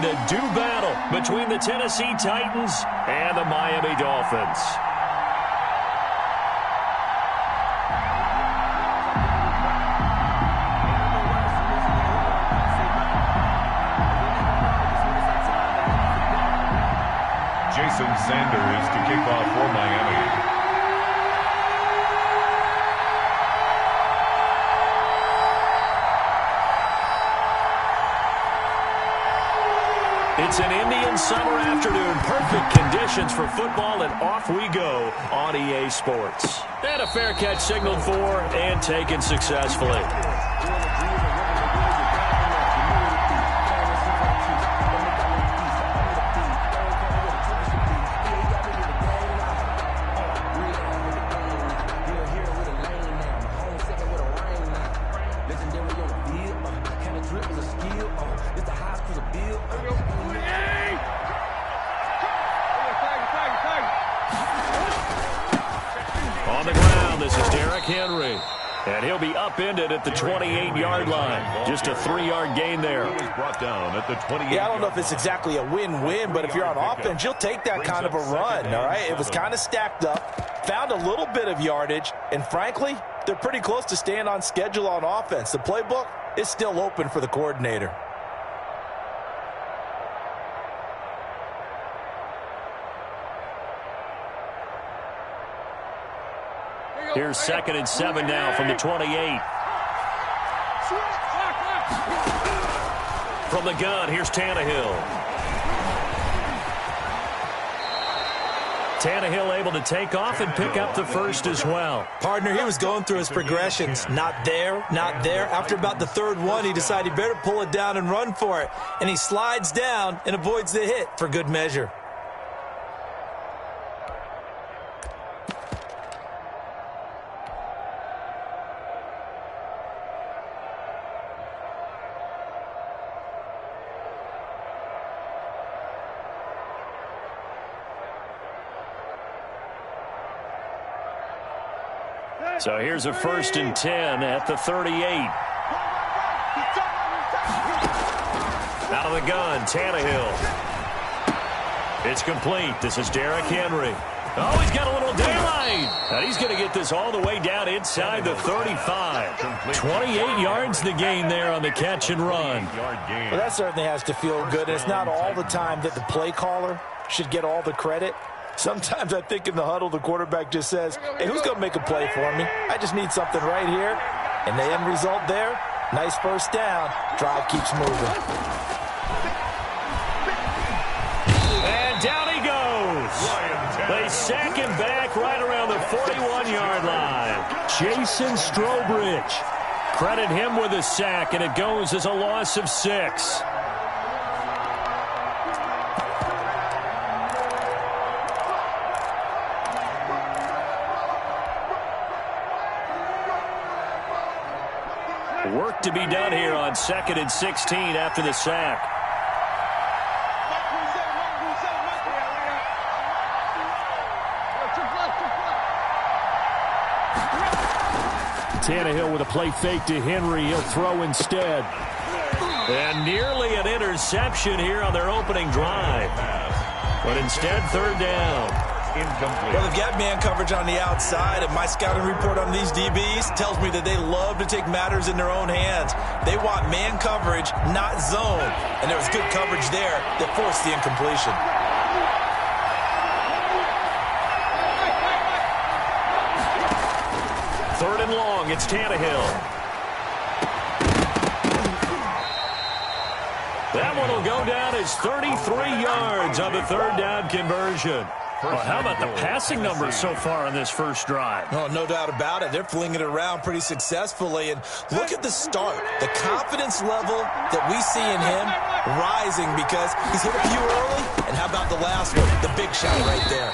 a do battle between the Tennessee Titans and the Miami Dolphins. Jason Sanders to kick off for Miami. It's an Indian summer afternoon. Perfect conditions for football, and off we go on EA Sports. And a fair catch signaled for and taken successfully. And he'll be upended at the 28-yard line. Just a 3-yard gain there. Brought down at the 28. Yeah, I don't know if it's exactly a win-win, but if you're on offense, you'll take that kind of a run, all right? It was kind of stacked up, found a little bit of yardage, and frankly, they're pretty close to staying on schedule on offense. The playbook is still open for the coordinator. Here's 2nd and 7 now from the 28. From the gun, here's Tannehill. Tannehill able to take off and pick up the first as well. Partner, he was going through his progressions. Not there, not there. After about the third one, he decided he better pull it down and run for it. And he slides down and avoids the hit for good measure. So here's a 1st and 10 at the 38. Out of the gun, Tannehill. It's complete. This is Derrick Henry. Oh, he's got a little daylight. And he's going to get this all the way down inside the 35. 28 yards the gain there on the catch and run. Well, that certainly has to feel good. It's not all the time that the play caller should get all the credit. Sometimes I think in the huddle, the quarterback just says, hey, who's going to make a play for me? I just need something right here. And the end result there, nice first down. Drive keeps moving. And down he goes. They sack him back right around the 41-yard line. Jason Strobridge. Credit him with a sack, and it goes as a loss of 6. Work to be done here on 2nd and 16 after the sack. Tannehill with a play fake to Henry. He'll throw instead. And nearly an interception here on their opening drive. But instead, 3rd down. Incomplete. Well, they've got man coverage on the outside, and my scouting report on these DBs tells me that they love to take matters in their own hands. They want man coverage, not zone. And there was good coverage there that forced the incompletion. Third and long, it's Tannehill. That one will go down as 33 yards on the 3rd down conversion. Well, how about the passing numbers so far on this first drive? Oh, no doubt about it. They're flinging it around pretty successfully. And look at the start. The confidence level that we see in him rising because he's hit a few early. And how about the last one? The big shot right there.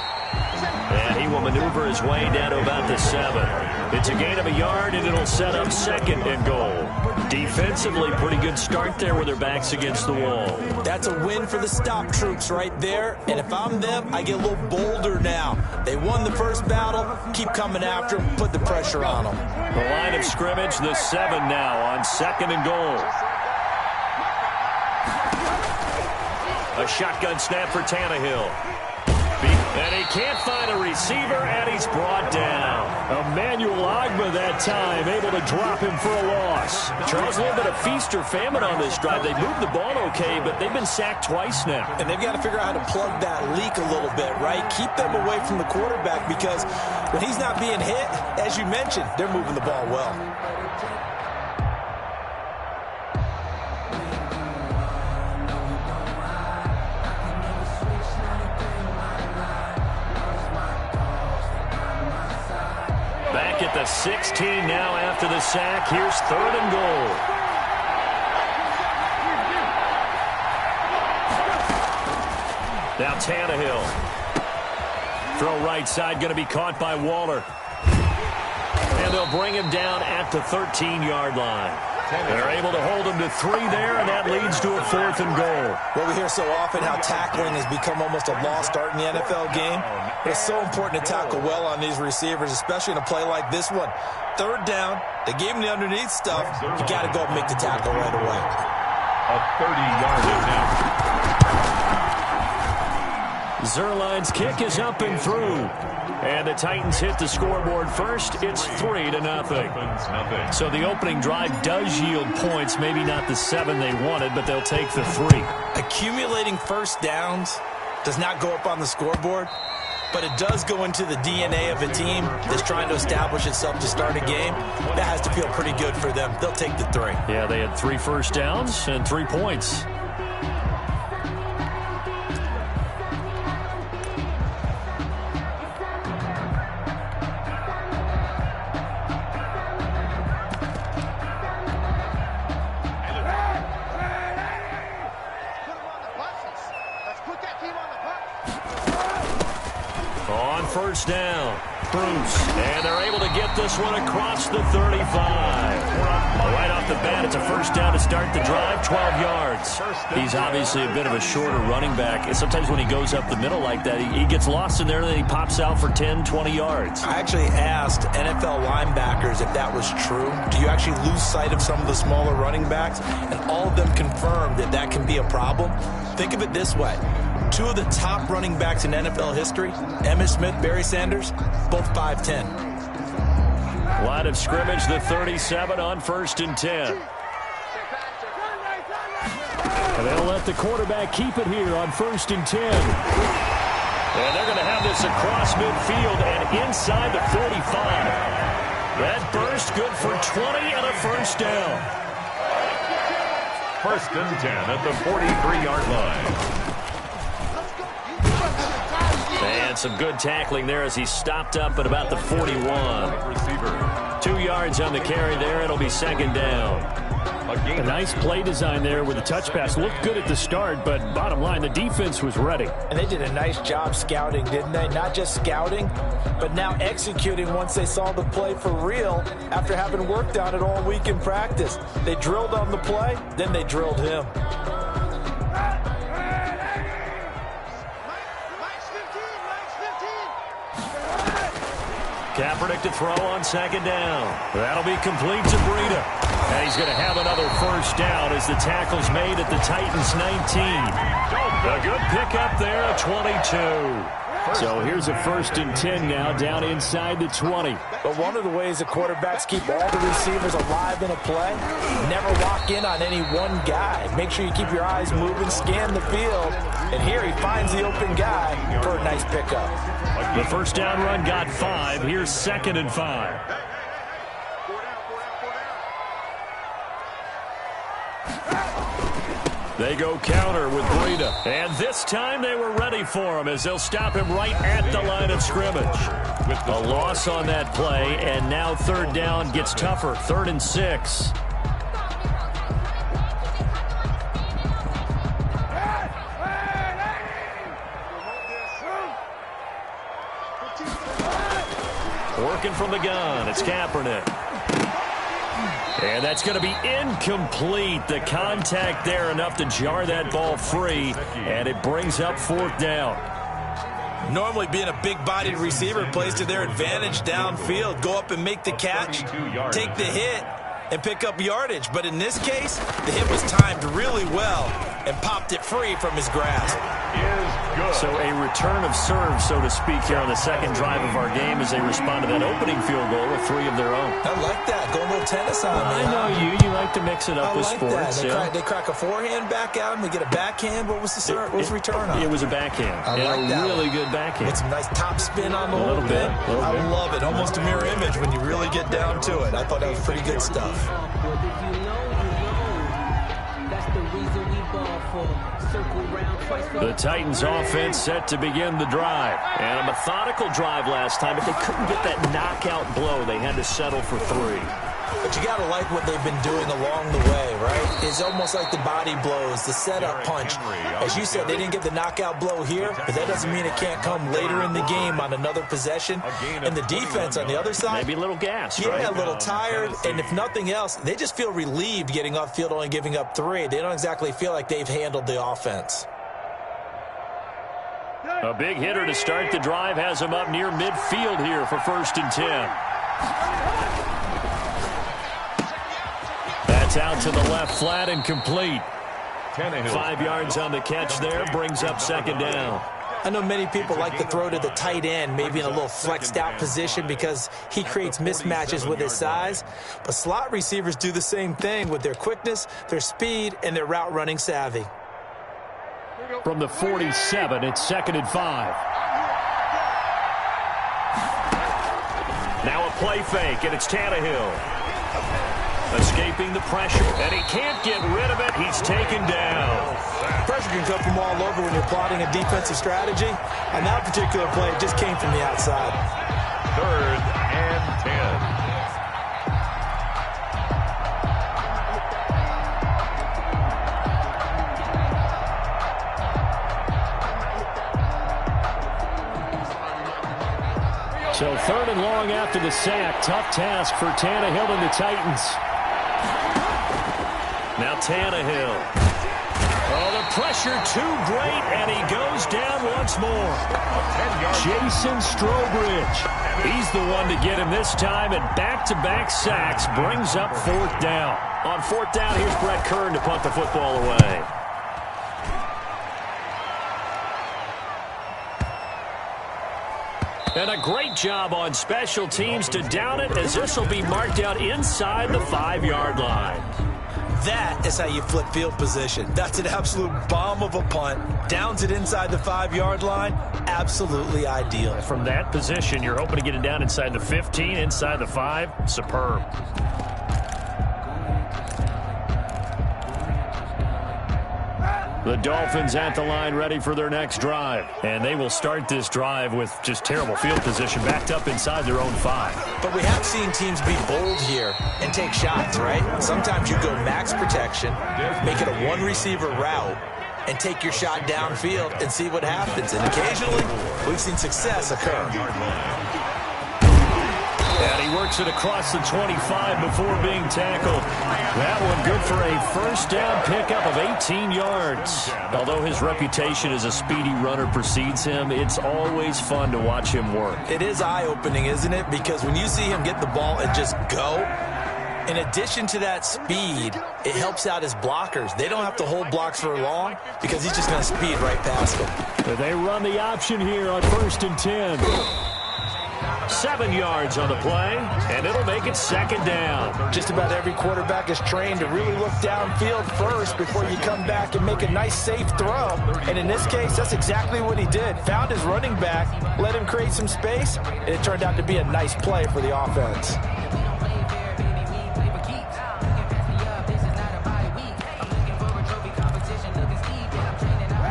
And he will maneuver his way down to about the 7. It's a gain of a yard, and it'll set up 2nd and goal. Defensively, pretty good start there with their backs against the wall. That's a win for the stop troops right there. And if I'm them, I get a little bolder now. They won the first battle. Keep coming after them. Put the pressure on them. The line of scrimmage, the 7 now on 2nd and goal. A shotgun snap for Tannehill. And he can't find a receiver, and he's brought down. Emmanuel Ogbah that time, able to drop him for a loss. Charles, a little bit of feast or famine on this drive. They moved the ball okay, but they've been sacked twice now. And they've got to figure out how to plug that leak a little bit, right? Keep them away from the quarterback because when he's not being hit, as you mentioned, they're moving the ball well. Back at the 16 now after the sack. Here's 3rd and goal. Now Tannehill. Throw right side, going to be caught by Waller. And they'll bring him down at the 13-yard line. They're able to hold him to 3 there, and that leads to a 4th and goal. Well, we hear so often how tackling has become almost a lost art in the NFL game. But it's so important to tackle well on these receivers, especially in a play like this one. 3rd down, they gave him the underneath stuff. You got to go and make the tackle right away. A 30-yard now. Zuerlein's kick is up and through. And the Titans hit the scoreboard first. It's 3-0. So the opening drive does yield points. Maybe not the 7 they wanted, but they'll take the 3. Accumulating first downs does not go up on the scoreboard, but it does go into the DNA of a team that's trying to establish itself to start a game. That has to feel pretty good for them. They'll take the 3. Yeah, they had 3 first downs and 3 points. On first down, Bruce, and they're able to get this one across the 35. Right off the bat, it's a first down to start the drive, 12 yards. He's obviously a bit of a shorter running back. And sometimes when he goes up the middle like that, he gets lost in there, and then he pops out for 10, 20 yards. I actually asked NFL linebackers if that was true. Do you actually lose sight of some of the smaller running backs? And all of them confirmed that that can be a problem. Think of it this way. 2 of the top running backs in NFL history, Emmitt Smith, Barry Sanders, both 5'10". Line of scrimmage, the 37 on 1st and 10. And they'll let the quarterback keep it here on 1st and 10. And they're going to have this across midfield and inside the 45. That burst good for 20 and a first down. 1st and 10 at the 43-yard line. And some good tackling there as he stopped up at about the 41. 2 yards on the carry there. It'll be 2nd down. A nice play design there with the touch pass. Looked good at the start, but bottom line, the defense was ready. And they did a nice job scouting, didn't they? Not just scouting, but now executing once they saw the play for real after having worked on it all week in practice. They drilled on the play, then they drilled him. Kaepernick to throw on 2nd down. That'll be complete to Breida. And he's going to have another first down as the tackle's made at the Titans 19. A good pickup there at 22. So here's a 1st and 10 now down inside the 20. But one of the ways the quarterbacks keep all the receivers alive in a play, never lock in on any one guy. Make sure you keep your eyes moving, scan the field. And here he finds the open guy for a nice pickup. The first down run got 5. Here's 2nd and 5. They go counter with Breida. And this time they were ready for him as they'll stop him right at the line of scrimmage. A loss on that play, and now 3rd down gets tougher. 3rd and 6. Working from the gun, it's Kaepernick. And that's going to be incomplete. The contact there enough to jar that ball free, and it brings up 4th down. Normally being a big-bodied receiver plays to their advantage downfield. Go up and make the catch, take the hit, and pick up yardage. But in this case, the hit was timed really well. and popped it free from his grasp. Is good. So a return of serve, so to speak, here on the second drive of our game as they respond to that opening field goal with 3 of their own. I like that. Go a little tennis on me. I know you. You like to mix it up with sports. They crack a forehand back at him. They get a backhand. What was the serve? What was the return on? It was a backhand. I like that. Really good backhand. With some nice top spin on the A little whole bit. thing. I love it. Almost a mirror image when you really get down to it. I thought that was pretty good stuff. The Titans offense set to begin the drive. And a methodical drive last time, but they couldn't get that knockout blow. They had to settle for 3. But you got to like what they've been doing along the way, right? It's almost like the body blows, the setup punch. As you said, they didn't get the knockout blow here, but that doesn't mean it can't come later in the game on another possession. And the defense on the other side, maybe a little gas, right? Yeah, a little tired. And if nothing else, they just feel relieved getting off field, only giving up 3. They don't exactly feel like they've handled the offense. A big hitter to start the drive has him up near midfield here for 1st and 10. That's out to the left flat and complete. 5 yards on the catch there, brings up 2nd down. I know many people like to throw to the tight end, maybe in a little flexed out position because he creates mismatches with his size. But slot receivers do the same thing with their quickness, their speed, and their route running savvy. From the 47, it's 2nd and 5. Now a play fake, and it's Tannehill. Escaping the pressure, and he can't get rid of it. He's taken down. Pressure can come from all over when you're plotting a defensive strategy. On that particular play, it just came from the outside. 3rd and 10. So 3rd and long after the sack. Tough task for Tannehill and the Titans. Now Tannehill. Oh, the pressure too great, and he goes down once more. Jason Strobridge. He's the one to get him this time, and back-to-back sacks brings up 4th down. On 4th down, here's Brett Kern to punt the football away. And a great job on special teams to down it, as this will be marked out inside the 5-yard line. That is how you flip field position. That's an absolute bomb of a punt. Downs it inside the 5-yard line. Absolutely ideal. From that position, you're hoping to get it down inside the 15, inside the 5. Superb. The Dolphins at the line ready for their next drive. And they will start this drive with just terrible field position, backed up inside their own 5. But we have seen teams be bold here and take shots, right? Sometimes you go max protection, make it a 1-receiver route, and take your shot downfield and see what happens. And occasionally, we've seen success occur. And he works it across the 25 before being tackled. That one good for a 1st down pickup of 18 yards. Although his reputation as a speedy runner precedes him, it's always fun to watch him work. It is eye-opening, isn't it? Because when you see him get the ball and just go, in addition to that speed, it helps out his blockers. They don't have to hold blocks for long because he's just going to speed right past them. They run the option here on 1st and 10. 7 yards on the play, and it'll make it 2nd down. Just about every quarterback is trained to really look downfield first before you come back and make a nice, safe throw. And in this case, that's exactly what he did. Found his running back, let him create some space, and it turned out to be a nice play for the offense.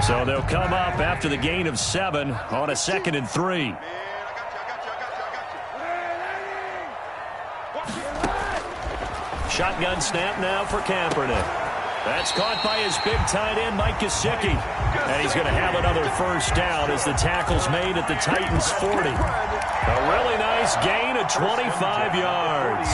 So they'll come up after the gain of 7 on a 2nd and 3. Shotgun snap now for Kaepernick. That's caught by his big tight end, Mike Gesicki. And he's going to have another 1st down as the tackle's made at the Titans' 40. A really nice gain of 25 yards.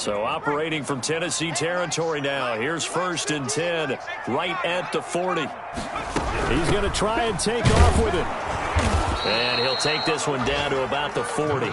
So operating from Tennessee territory now. Here's 1st and 10, right at the 40. He's going to try and take off with it. And he'll take this one down to about the 40.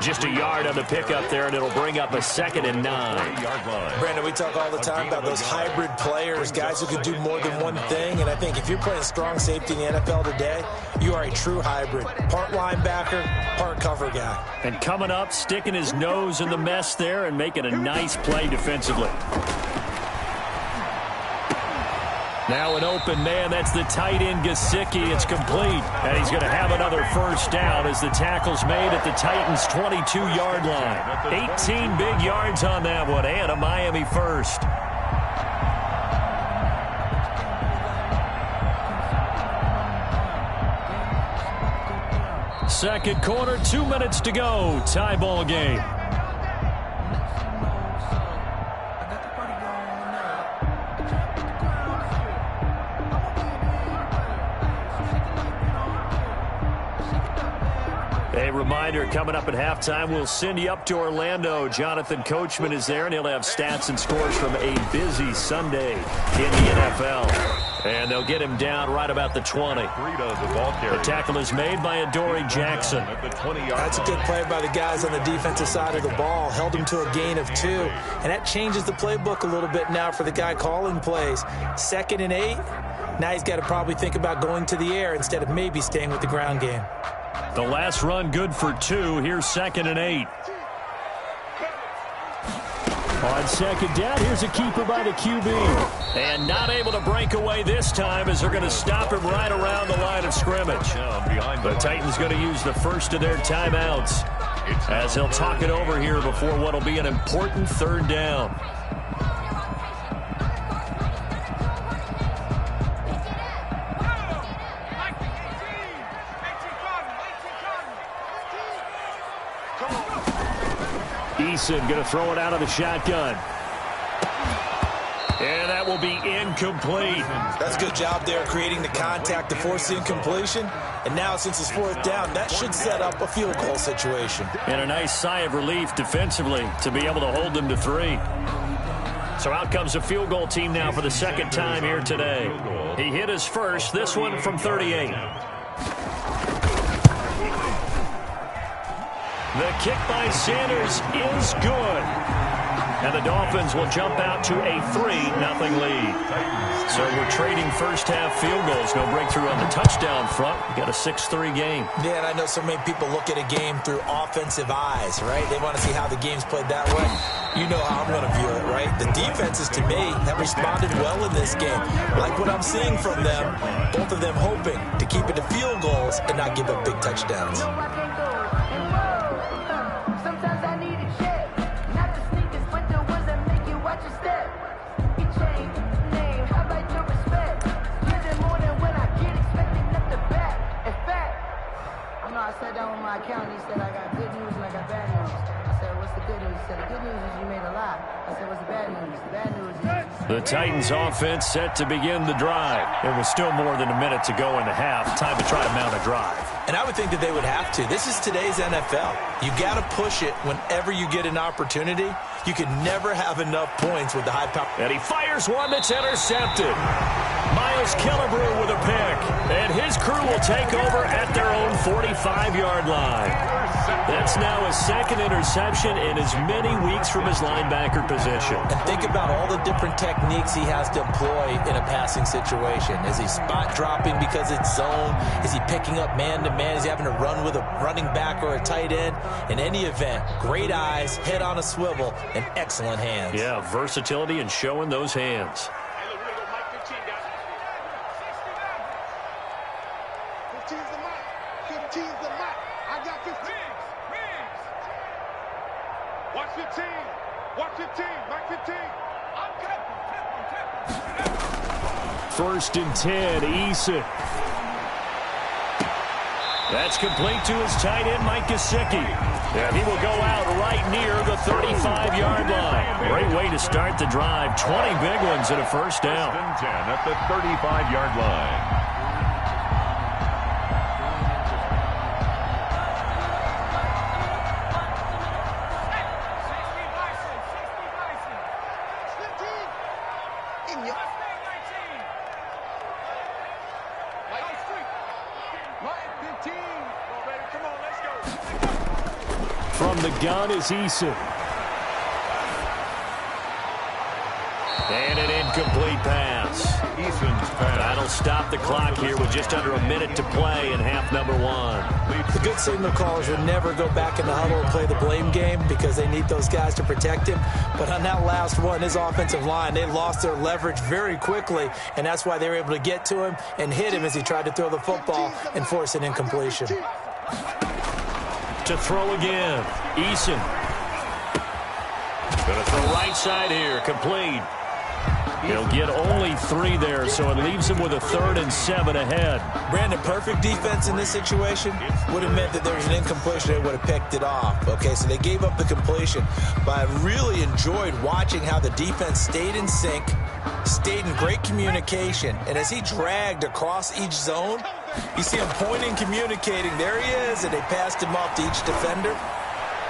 Just a yard on the pickup there, and it'll bring up a 2nd and 9. Brandon, we talk all the time about those hybrid players, guys who can do more than one thing. And I think if you're playing strong safety in the NFL today, you are a true hybrid. Part linebacker, part cover guy. And coming up, sticking his nose in the mess there and making a nice play defensively. Now an open man. That's the tight end, Gesicki. It's complete. And he's going to have another 1st down as the tackle's made at the Titans' 22-yard line. 18 big yards on that one, and a Miami 1st. Second quarter, 2 minutes to go. Tie ball game. A reminder, coming up at halftime, we'll send you up to Orlando. Jonathan Coachman is there, and he'll have stats and scores from a busy Sunday in the NFL. And they'll get him down right about the 20. The tackle is made by Adoree Jackson. That's a good play by the guys on the defensive side of the ball. Held him to a gain of 2. And that changes the playbook a little bit now for the guy calling plays. 2nd and 8. Now he's got to probably think about going to the air instead of maybe staying with the ground game. The last run good for 2. Here's 2nd and 8. On 2nd down, here's a keeper by the QB. And not able to break away this time as they're going to stop him right around the line of scrimmage. The Titans going to use the first of their timeouts as he'll talk it over here before what will be an important 3rd down. Eason going to throw it out of the shotgun. And that will be incomplete. That's a good job there creating the contact to force the incompletion. And now since it's 4th down, that should set up a field goal situation. And a nice sigh of relief defensively to be able to hold them to 3. So out comes a field goal team now for the 2nd time here today. He hit his first, this one from 38. The kick by Sanders is good. And the Dolphins will jump out to a 3-0 lead. So we're trading first-half field goals. No breakthrough on the touchdown front. We got a 6-3 game. Yeah, and I know so many people look at a game through offensive eyes, right? They want to see how the game's played that way. You know how I'm going to view it, right? The defenses, to me, have responded well in this game. Like what I'm seeing from them, both of them hoping to keep it to field goals and not give up big touchdowns. I sat down with my accountant. He said, I got good news and I got bad news. I said, what's the good news? He said, the good news is you made a lot. I said, what's the bad news? The bad news is... The Titans offense set to begin the drive. There was still more than a minute to go in the half. Time to try to mount a drive. And I would think that they would have to. This is today's NFL. You got to push it whenever you get an opportunity. You can never have enough points with the high power. And he fires one that's intercepted. Miles Killebrew with a pick. And his crew will take over at their own 45-yard line. That's now his 2nd interception in as many weeks from his linebacker position. And think about all the different techniques he has to employ in a passing situation. Is he spot dropping because it's zone? Is he picking up man-to-man? Is he having to run with a running back or a tight end? In any event, great eyes, head on a swivel, and excellent hands. Yeah, versatility and showing those hands. First and 10, Eason. That's complete to his tight end, Mike Gesicki. And he will go out right near the 35-yard line. Great way to start the drive. 20 big ones and a first down. 10 at the 35-yard line. From the gun is Eason. And an incomplete pass. Eason's pass. That'll stop the clock here with just under a minute to play in half number one. The good signal callers would never go back in the huddle and play the blame game because they need those guys to protect him. But on that last one, his offensive line, they lost their leverage very quickly, and that's why they were able to get to him and hit him as he tried to throw the football and force an incompletion. To throw again, Eason. Going to throw right side here, complete. He'll get only 3 there, so it leaves him with a 3rd and 7 ahead. Brandon, perfect defense in this situation would have meant that there was an incompletion. They would have picked it off. Okay, so they gave up the completion. But I really enjoyed watching how the defense stayed in sync, stayed in great communication. And as he dragged across each zone, you see him pointing, communicating. There he is, and they passed him off to each defender.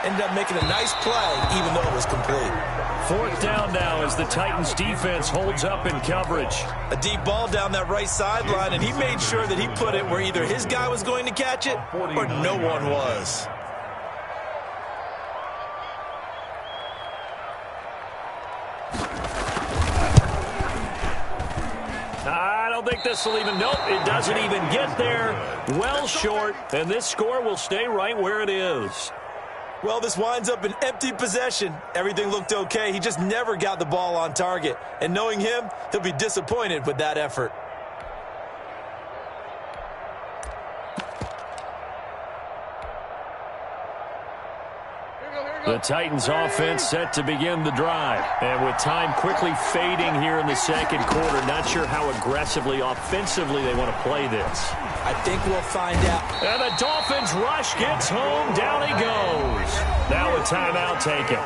Ended up making a nice play, even though it was complete. 4th down now as the Titans defense holds up in coverage. A deep ball down that right sideline, and he made sure that he put it where either his guy was going to catch it or no one was. I don't think this will even, nope, it doesn't even get there. Well short, and this score will stay right where it is. Well, this winds up an empty possession. Everything looked okay. He just never got the ball on target. And knowing him, he'll be disappointed with that effort. The Titans offense set to begin the drive. And with time quickly fading here in the second quarter, not sure how aggressively, offensively they want to play this. I think we'll find out. And the Dolphins rush gets home. Down he goes. Now a timeout taken.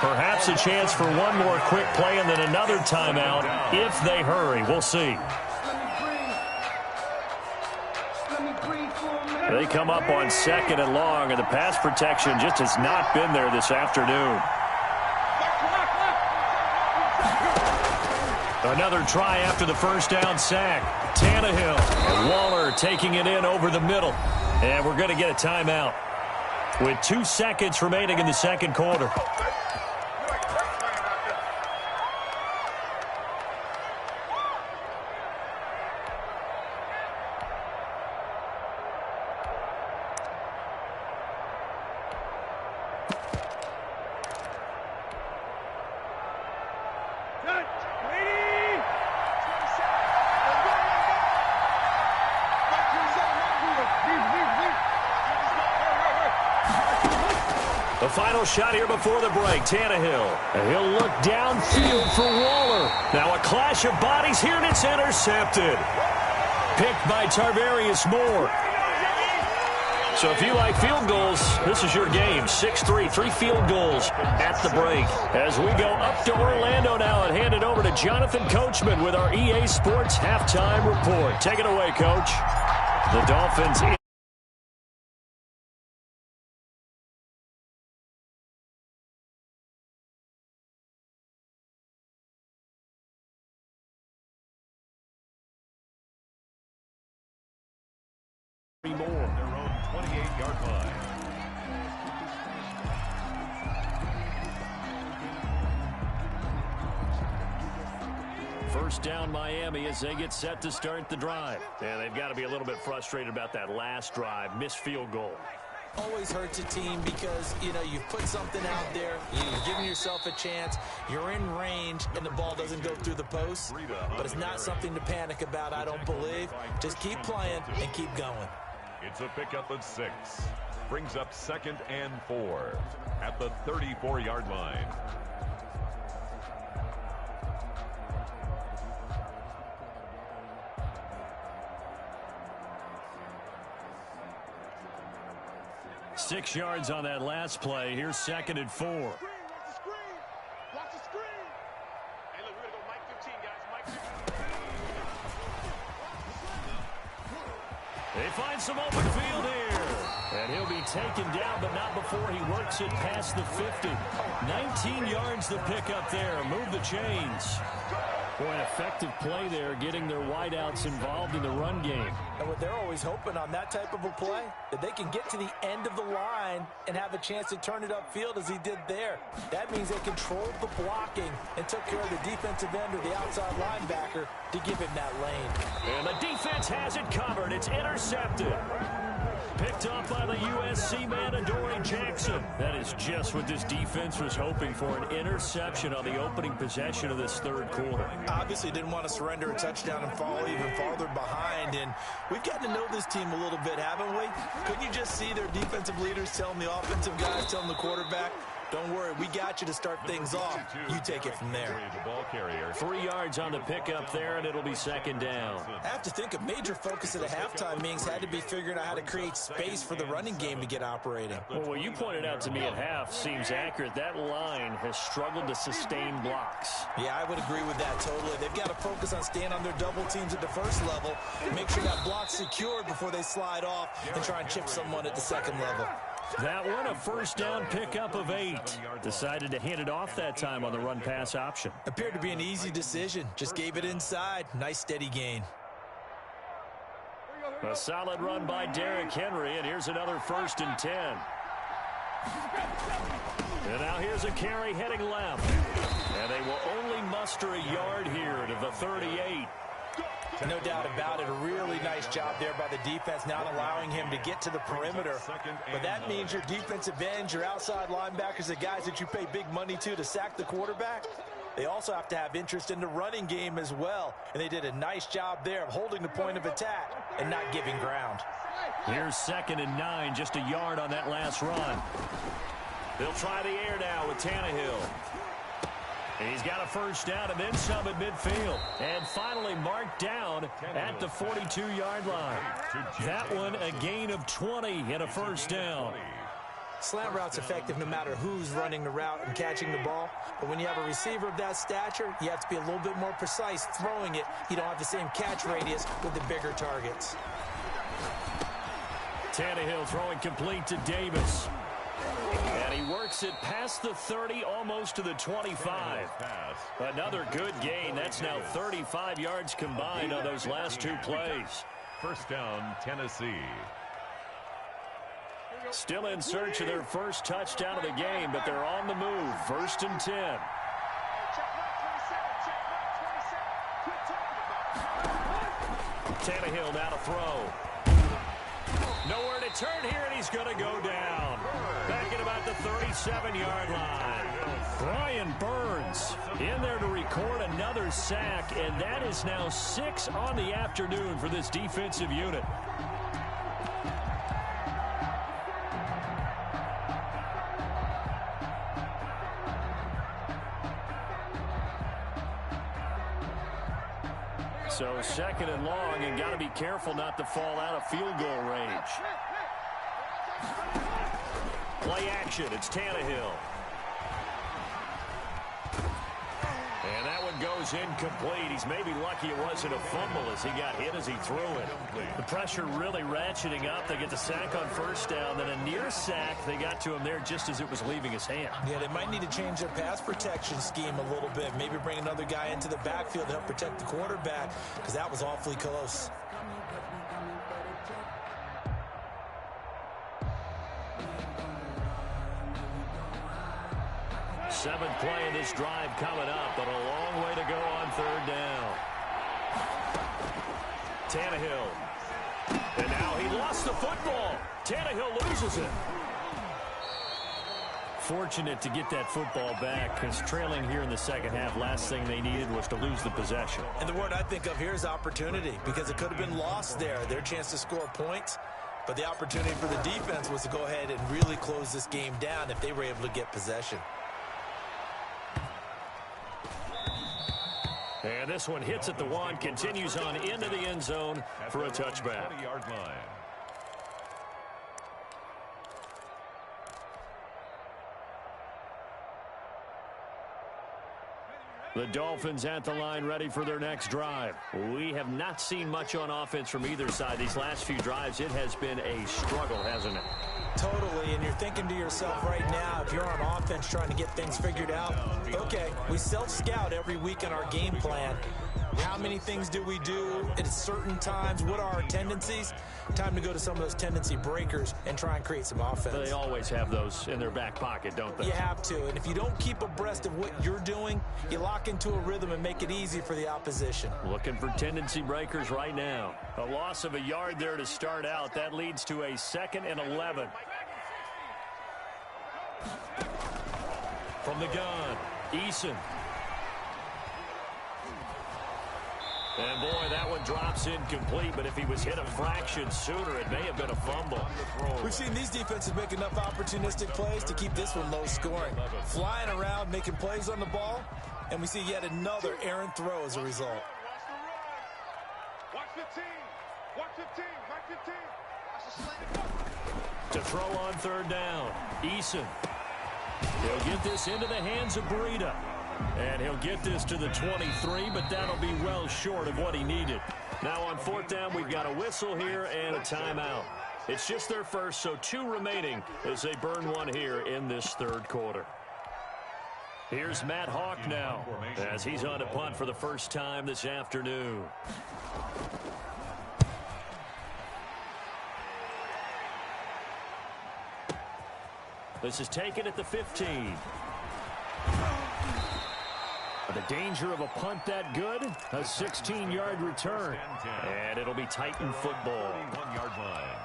Perhaps a chance for one more quick play and then another timeout if they hurry. We'll see. They come up on 2nd and long, and the pass protection just has not been there this afternoon. Another try after the first down sack. Tannehill and Waller taking it in over the middle. And we're going to get a timeout with 2 seconds remaining in the second quarter. The final shot here before the break, Tannehill. And he'll look downfield for Waller. Now a clash of bodies here, and it's intercepted. Picked by Tarvarius Moore. So if you like field goals, this is your game. 6-3, 3 field goals at the break. As we go up to Orlando now and hand it over to Jonathan Coachman with our EA Sports Halftime Report. Take it away, Coach. The Dolphins in. More. Their own 28-yard line. First down Miami as they get set to start the drive. And they've got to be a little bit frustrated about that last drive. Missed field goal. Always hurts a team because, you know, you've put something out there, you've given yourself a chance, you're in range, and the ball doesn't go through the post. But it's not something to panic about, I don't believe. Just keep playing and keep going. It's a pickup of 6. Brings up 2nd and 4 at the 34-yard line. Six yards on that last play. Here's 2nd and 4. Watch the screen. Hey, look, we're going to go Mike 15, guys. Mike 15. They find some open field here. And he'll be taken down, but not before he works it past the 50. 19 yards to pick up there. Move the chains. Boy, an effective play there, getting their wideouts involved in the run game. And what they're always hoping on that type of a play, that they can get to the end of the line and have a chance to turn it upfield as he did there. That means they controlled the blocking and took care of the defensive end or the outside linebacker to give him that lane. And the defense has it covered. It's intercepted. Picked up by the USC man, Adoree Jackson. That is just what this defense was hoping for, an interception on the opening possession of this third quarter. Obviously didn't want to surrender a touchdown and fall even farther behind. And we've gotten to know this team a little bit, haven't we? Couldn't you just see their defensive leaders telling the offensive guys, telling the quarterback, don't worry, we got you to start things off. You take it from there. 3 yards on the pickup there, and it'll be second down. I have to think a major focus at the halftime meetings had to be figuring out how to create space for the running game to get operating. Well, what you pointed out to me at half seems accurate. That line has struggled to sustain blocks. Yeah, I would agree with that totally. They've got to focus on staying on their double teams at the first level, make sure that block's secured before they slide off and try and chip someone at the second level. That one, a first down pickup of 8. Decided to hand it off that time on the run-pass option. Appeared to be an easy decision. Just gave it inside. Nice steady gain. A solid run by Derrick Henry, and here's another 1st and 10. And now here's a carry heading left. And they will only muster a yard here to the 38. No doubt about it. A really nice job there by the defense, not allowing him to get to the perimeter. But that means your defensive ends, your outside linebackers, the guys that you pay big money to sack the quarterback, they also have to have interest in the running game as well. And they did a nice job there of holding the point of attack and not giving ground. Here's 2nd and 9, just a yard on that last run. They'll try the air now with Tannehill. And he's got a first down and then some at midfield. And finally marked down at the 42-yard line. That one a gain of 20 and a first down. Slant route's effective no matter who's running the route and catching the ball. But when you have a receiver of that stature, you have to be a little bit more precise throwing it. You don't have the same catch radius with the bigger targets. Tannehill throwing complete to Davis. And he works it past the 30, almost to the 25. Another good gain. That's now 35 yards combined on those last 2 plays. First down, Tennessee. Still in search of their first touchdown of the game, but they're on the move. 1st and 10. Tannehill now to throw. Nowhere to turn here, and he's going to go down. Back at about the 37-yard line. Brian Burns in there to record another sack, and that is now 6 on the afternoon for this defensive unit. So 2nd and long, and got to be careful not to fall out of field goal range. Play action, it's Tannehill. And that one goes incomplete. He's maybe lucky it wasn't a fumble as he got hit as he threw it. The pressure really ratcheting up. They get the sack on first down, then a near sack. They got to him there just as it was leaving his hand. Yeah, they might need to change their pass protection scheme a little bit. Maybe bring another guy into the backfield to help protect the quarterback, because that was awfully close. Seventh play of this drive coming up, but a long way to go on 3rd down. Tannehill. And now he lost the football. Tannehill loses it. Fortunate to get that football back, because trailing here in the second half, last thing they needed was to lose the possession. And the word I think of here is opportunity, because it could have been lost there. Their chance to score points. But the opportunity for the defense was to go ahead and really close this game down if they were able to get possession. And this one hits at the 1, continues on into the end zone for a touchback. 20-yard line. The Dolphins at the line ready for their next drive. We have not seen much on offense from either side. These last few drives, it has been a struggle, hasn't it? Totally, and you're thinking to yourself right now, if you're on offense trying to get things figured out, okay, we self-scout every week in our game plan. How many things do we do at certain times? What are our tendencies? Time to go to some of those tendency breakers and try and create some offense. They always have those in their back pocket, don't they? You have to, and if you don't keep abreast of what you're doing, you lock into a rhythm and make it easy for the opposition. Looking for tendency breakers right now. A loss of a yard there to start out. That leads to a 2nd and 11. From the gun, Eason. And, boy, that one drops incomplete, but if he was hit a fraction sooner, it may have been a fumble. We've seen these defenses make enough opportunistic plays to keep this one low scoring. Flying around, making plays on the ball, and we see yet another errant throw as a result. Watch 15. Watch 15. Mark 15. Watch the To throw on 3rd down, Eason. He'll get this into the hands of Breida. And he'll get this to the 23, but that'll be well short of what he needed. Now on 4th down, we've got a whistle here and a timeout. It's just their first, so 2 remaining as they burn one here in this 3rd quarter. Here's Matt Hawk now as he's on to punt for the first time this afternoon. This is taken at the 15. The danger of a punt that good, a 16-yard return. And it'll be Titan football. 1-yard line.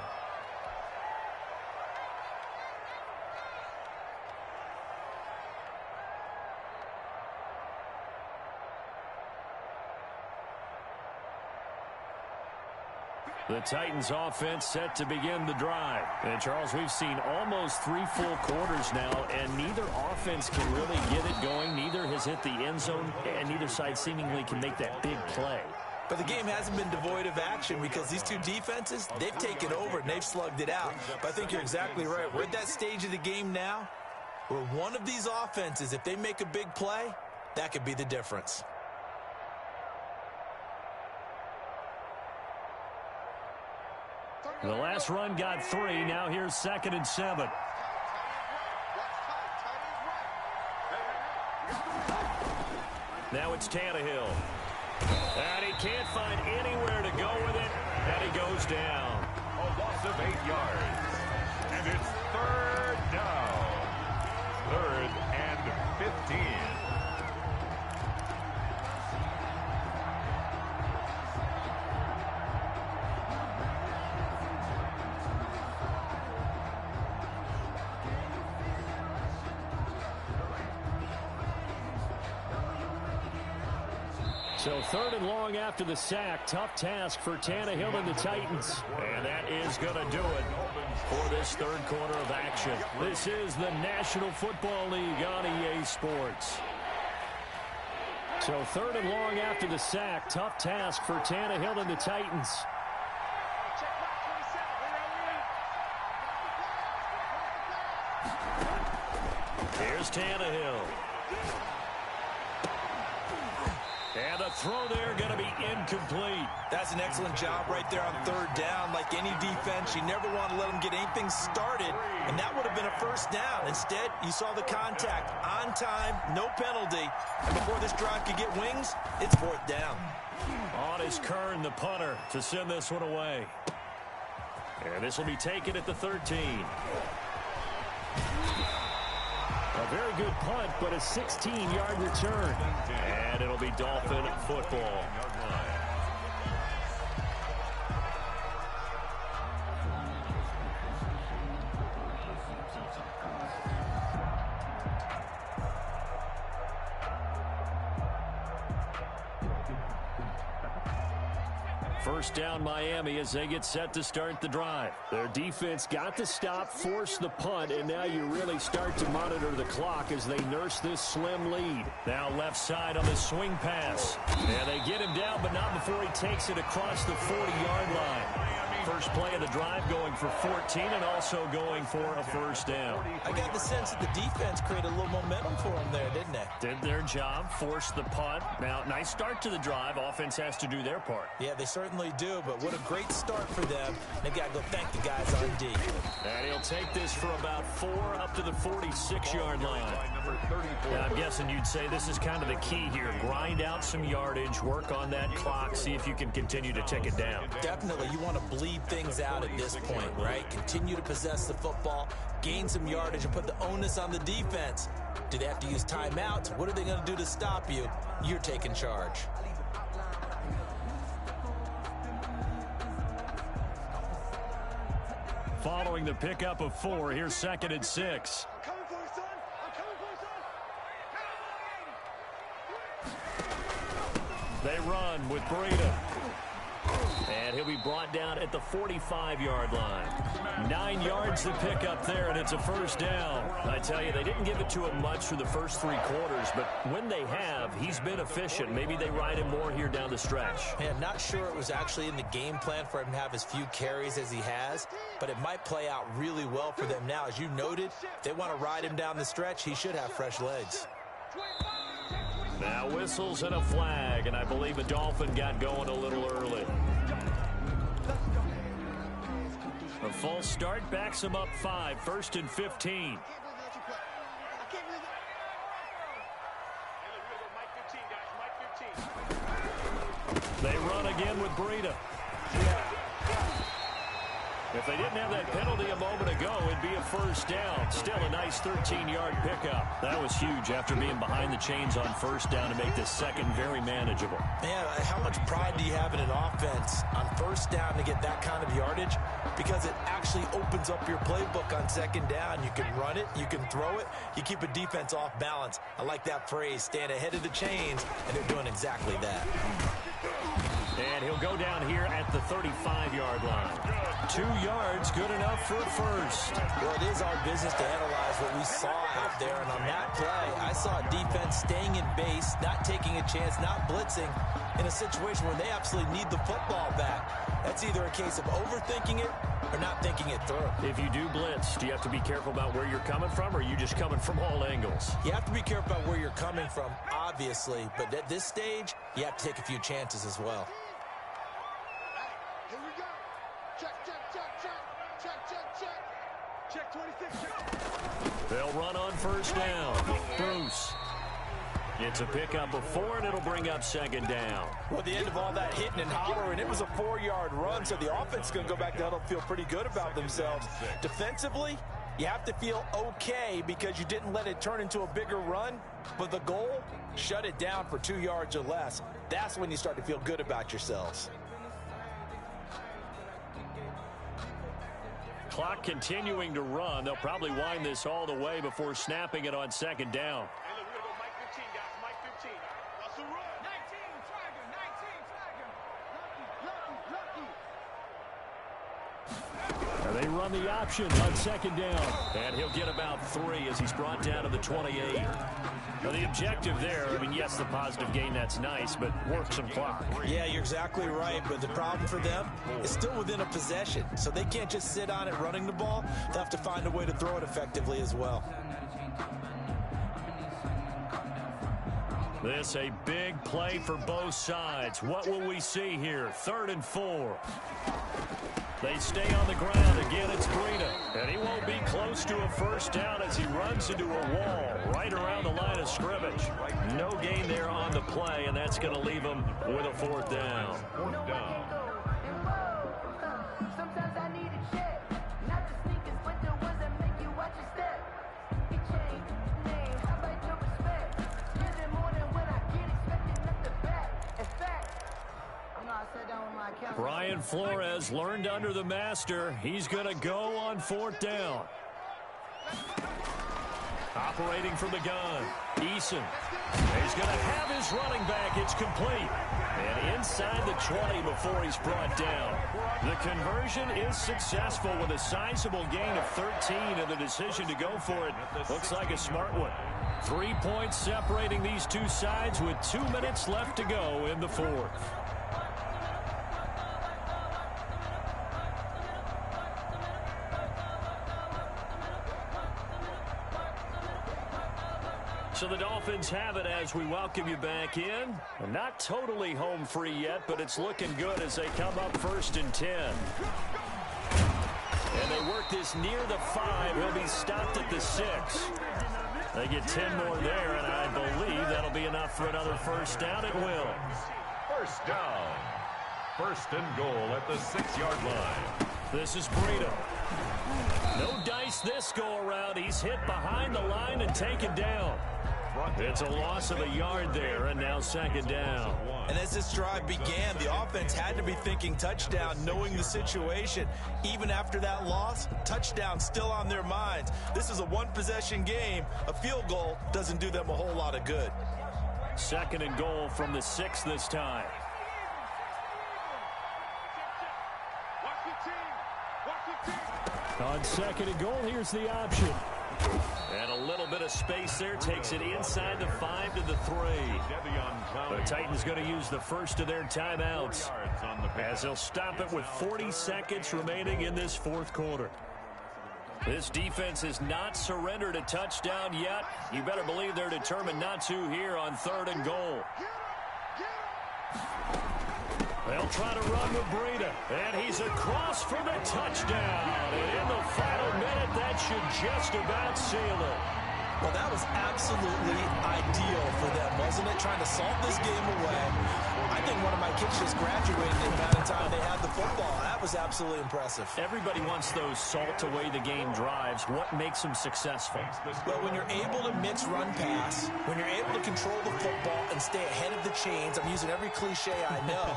The Titans offense set to begin the drive. And, Charles, we've seen almost 3 full quarters now, and neither offense can really get it going. Neither has hit the end zone, and neither side seemingly can make that big play. But the game hasn't been devoid of action because these two defenses, they've taken over and they've slugged it out. But I think you're exactly right. We're at that stage of the game now where one of these offenses, if they make a big play, that could be the difference. The last run got 3. Now here's 2nd and 7. Now it's Tannehill. And he can't find anywhere to go with it. And he goes down. A loss of 8 yards. And it's 3rd down. 3rd and 15. So 3rd and long after the sack. Tough task for Tannehill and the Titans. And that is going to do it for this 3rd quarter of action. This is the National Football League on EA Sports. So 3rd and long after the sack. Tough task for Tannehill and the Titans. Here's Tannehill. And the throw there going to be incomplete. That's an excellent job right there on 3rd down. Like any defense, you never want to let them get anything started, and that would have been a 1st down. Instead, you saw the contact on time, no penalty, and before this drive could get wings, it's 4th down. On is Kern, the punter, to send this one away. And this will be taken at the 13. A very good punt, but a 16-yard return. And it'll be Dolphin football. First down Miami as they get set to start the drive. Their defense got the stop, forced the punt, and now you really start to monitor the clock as they nurse this slim lead. Now left side on the swing pass. And they get him down, but not before he takes it across the 40-yard line. First play of the drive going for 14 and also going for a first down. I got the sense that the defense created a little momentum for them there, didn't they? Did their job, forced the punt. Now, nice start to the drive. Offense has to do their part. Yeah, they certainly do, but what a great start for them. They got to go thank the guys on D. And he'll take this for about 4 up to the 46-yard line. Now, I'm guessing you'd say this is kind of the key here. Grind out some yardage, work on that clock, see if you can continue to tick it down. Definitely, you want to bleed things out at this point, right? Continue to possess the football, gain some yardage, and put the onus on the defense. Do they have to use timeouts? What are they going to do to stop you? You're taking charge. Following the pickup of 4, here's 2nd and 6. I'm coming for you, son. I'm coming for you, son. They run with Breida. And he'll be brought down at the 45-yard line. 9 yards to pick up there, and it's a first down. I tell you, they didn't give it to him much for the first 3 quarters, but when they have, he's been efficient. Maybe they ride him more here down the stretch. Man, not sure it was actually in the game plan for him to have as few carries as he has, but it might play out really well for them now. As you noted, if they want to ride him down the stretch, he should have fresh legs. Now whistles and a flag, and I believe a Dolphin got going a little early. A false start backs him up 5, 1st and 15. They run again with Breida. If they didn't have that penalty a moment ago, it'd be a first down. Still a nice 13-yard pickup. That was huge after being behind the chains on first down to make this second very manageable. Man, how much pride do you have in an offense on first down to get that kind of yardage? Because it actually opens up your playbook on 2nd down. You can run it, you can throw it, you keep a defense off balance. I like that phrase, stand ahead of the chains, and they're doing exactly that. And he'll go down here at the 35-yard line. 2 yards, good enough for a first. Well, it is our business to analyze what we saw out there. And on that play, I saw a defense staying in base, not taking a chance, not blitzing, in a situation where they absolutely need the football back. That's either a case of overthinking it or not thinking it through. If you do blitz, do you have to be careful about where you're coming from, or are you just coming from all angles? You have to be careful about where you're coming from, obviously. But at this stage, you have to take a few chances as well. Here we go. Check, check, check, check. Check, check, check. Check 26, check. They'll run on first down. Bruce. It's a pickup of 4, and it'll bring up 2nd down. Well, the end of all that hitting and hollering, it was a 4-yard run, so the offense is going to go back to huddle and feel pretty good about themselves. Defensively, you have to feel okay because you didn't let it turn into a bigger run, but the goal, shut it down for 2 yards or less. That's when you start to feel good about yourselves. Clock continuing to run. They'll probably wind this all the way before snapping it on 2nd down. Hey, look, we're going to go Mike 15, guys. Mike 15. That's a run. 19, Tiger. 19, Tiger. And they run the option on 2nd down. And he'll get about 3 as he's brought down to the 28. Now, the objective there, I mean, yes, the positive gain, that's nice, but work some clock. Yeah, you're exactly right, but the problem for them is still within a possession, so they can't just sit on it running the ball. They'll have to find a way to throw it effectively as well. This a big play for both sides. What will we see here? 3rd and 4. They stay on the ground. Again, it's Breida. And he won't be close to a first down as he runs into a wall right around the line of scrimmage. No gain there on the play, and that's going to leave him with a 4th down. Fourth down. Sometimes I need a check. Not the sneakers, but the ones that make you watch your step. It changed name. How about your respect? Give them more than when I get expected at the back. In fact, you know, I sat down with my accountant. Brian Flores learned under the master. He's going to go on 4th down. Operating from the gun, Eason. He's going to have his running back. It's complete. And inside the 20 before he's brought down. The conversion is successful with a sizable gain of 13, and the decision to go for it looks like a smart one. 3 points separating these two sides with 2 minutes left to go in the 4th. So the Dolphins have it as we welcome you back in. Not totally home free yet, but it's looking good as they come up 1st and 10. And they work this near the 5. He'll be stopped at the 6. They get 10 more there, and I believe that'll be enough for another first down. It will. First down. 1st and goal at the 6-yard line. This is Breida. No dice this go-around. He's hit behind the line and taken down. It's a loss of a yard there, and now 2nd down. And as this drive began, the offense had to be thinking touchdown, knowing the situation. Even after that loss, touchdown still on their minds. This is a one-possession game. A field goal doesn't do them a whole lot of good. 2nd and goal from the 6 this time. On 2nd and goal, here's the option. And a little bit of space there takes it inside the 5 to the 3. The Titans going to use the first of their timeouts as they'll stop it with 40 seconds remaining in this 4th quarter. This defense has not surrendered a touchdown yet. You better believe they're determined not to here on 3rd and goal. They'll try to run with Breida, and he's across for the touchdown. And in the final minute, that should just about seal it. Well, that was absolutely ideal for them, wasn't it? Trying to salt this game away. I think one of my kids just graduated in the amount of time they had the football. That was absolutely impressive. Everybody wants those salt-away-the-game drives. What makes them successful? Well, when you're able to mix run-pass, when you're able to control the football and stay ahead of the chains, I'm using every cliche I know,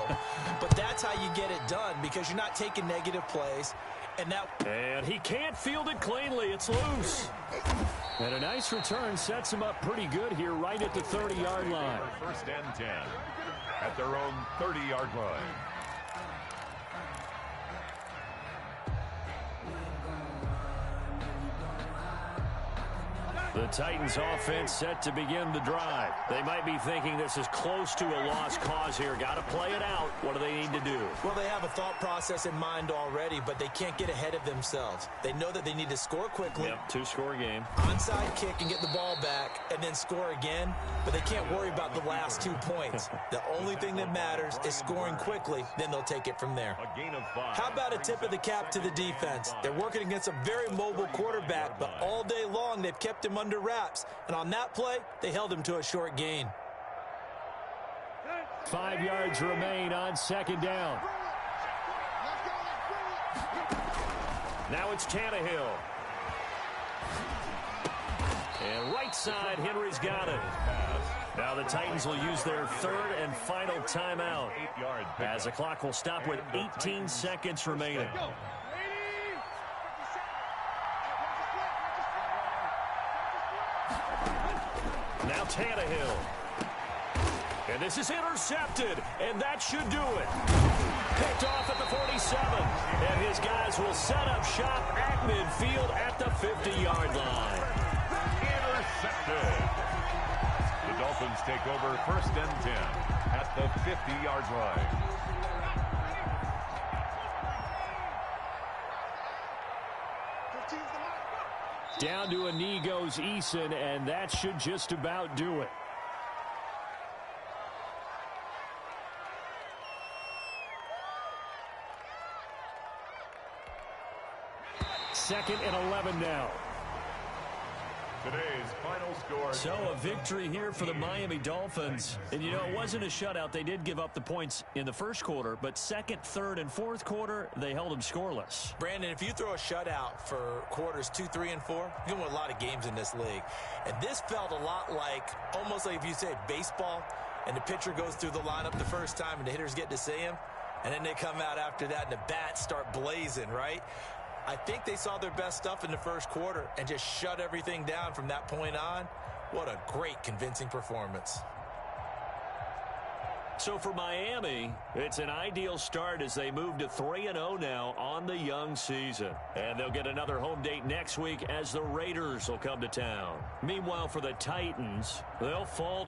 but that's how you get it done because you're not taking negative plays. And he can't field it cleanly. It's loose. And a nice return sets him up pretty good here right at the 30-yard line. 1st and 10 at their own 30-yard line. The Titans offense set to begin the drive. They might be thinking this is close to a lost cause here. Got to play it out. What do they need to do? Well, they have a thought process in mind already, but they can't get ahead of themselves. They know that they need to score quickly. Yep, 2-score game. Onside kick and get the ball back and then score again, but they can't worry about the last 2 points. The only thing that matters is scoring quickly, then they'll take it from there. A gain of 5. How about a tip of the cap to the defense? They're working against a very mobile quarterback, but all day long they've kept him under wraps, and on that play, they held him to a short gain. 5 yards remain on 2nd down. Now it's Tannehill. And right side, Henry's got it. Now the Titans will use their 3rd and final timeout as the clock will stop with 18 seconds remaining. Now Tannehill. And this is intercepted, and that should do it. Picked off at the 47, and his guys will set up shop at midfield at the 50-yard line. Intercepted. The Dolphins take over 1st and 10 at the 50-yard line. Down to a knee goes Eason, and that should just about do it. Second and 11 now. Today's final score. So a victory here for the Miami Dolphins. And, you know, it wasn't a shutout. They did give up the points in the 1st quarter, but 2nd, 3rd, and 4th quarter, they held them scoreless. Brandon, if you throw a shutout for quarters 2, 3, and 4, you're going to win a lot of games in this league. And this felt a lot like, almost like if you say baseball, and the pitcher goes through the lineup the first time and the hitters get to see him, and then they come out after that and the bats start blazing, right? I think they saw their best stuff in the 1st quarter and just shut everything down from that point on. What a great, convincing performance. So for Miami, it's an ideal start as they move to 3-0 now on the young season. And they'll get another home date next week as the Raiders will come to town. Meanwhile, for the Titans, they'll fall